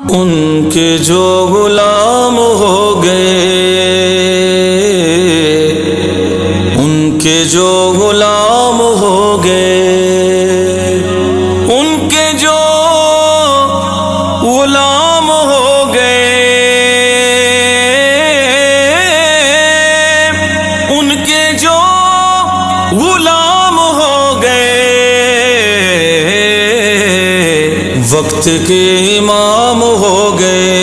ان کے جو غلام ہو گئے، ان کے جو غلام ہو گئے، ان کے جو غلام ہو گئے، ان کے جو غلام ہو گئے، وقت کے امام ہو گئے،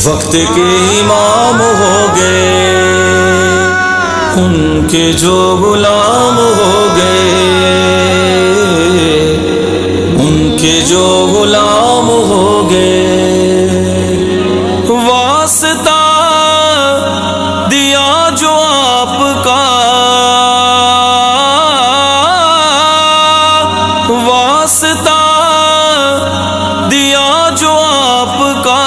وقت کے امام ہو گئے، ان کے جو غلام ہو گئے، ان کے جو غلام ہو گئے، واسطہ دیا جو آپ کا، واسطہ دیا جو آپ کا،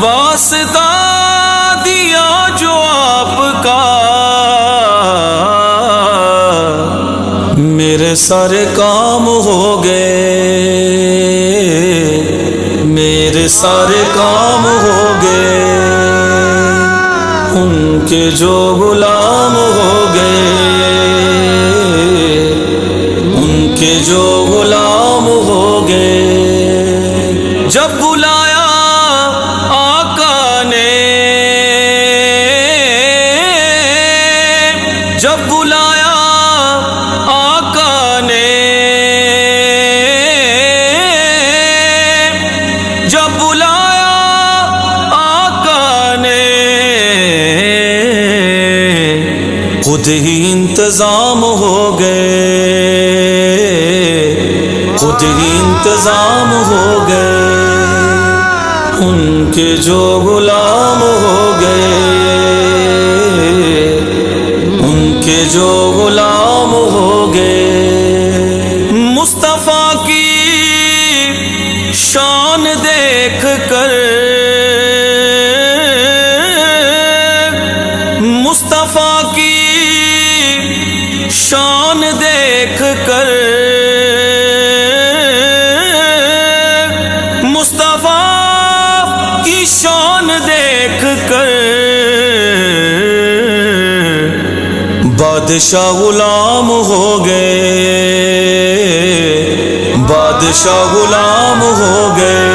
واسطہ دیا جو آپ کا، میرے سارے کام ہو گئے، میرے سارے کام ہو گئے، ان کے جو غلام ہو گئے، ان کے جو غلام ہو گئے، جب بلایا آقا نے، جب بلایا آقا نے، جب بلایا آقا نے، خود ہی انتظام ہو گئے، خود ہی انتظام ہو گئے، ان کے جو غلام ہو گئے، ان کے جو غلام ہو گئے، مصطفیٰ کی شان دیکھ کر، مصطفیٰ کی شان دیکھ کر، مصطفیٰ کی شان دیکھ کر، بادشاہ غلام ہو گئے، بادشاہ غلام ہو گئے،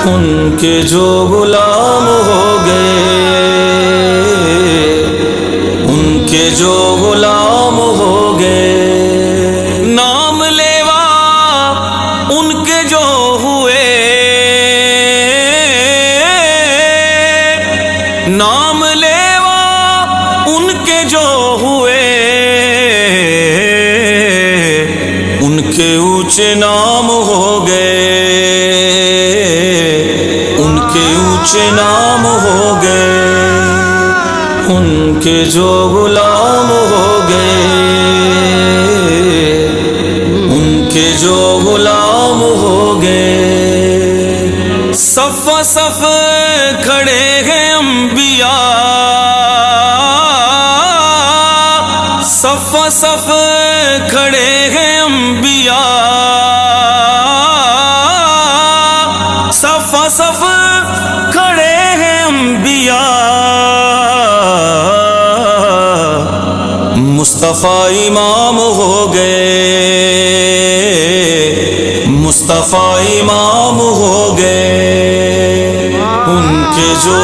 ان کے جو غلام ہو گئے، ان کے جو غلام ہو گئے، نام لیوا ان کے جو ہوئے، نام لیوا ان کے جو ہوئے، ان کے اونچے نام ہو گئے، ان کے اونچے نام ہو گئے، ان کے جو غلام ہو گئے، ان کے جو غلام ہو گئے، صف صف کھڑے ہیں انبیاء، صف صف کھڑے ہیں انبیاء، صف صف کھڑے ہیں انبیاء، مصطفیٰ امام ہو گئے، مصطفیٰ امام ہو گئے، ان کے جو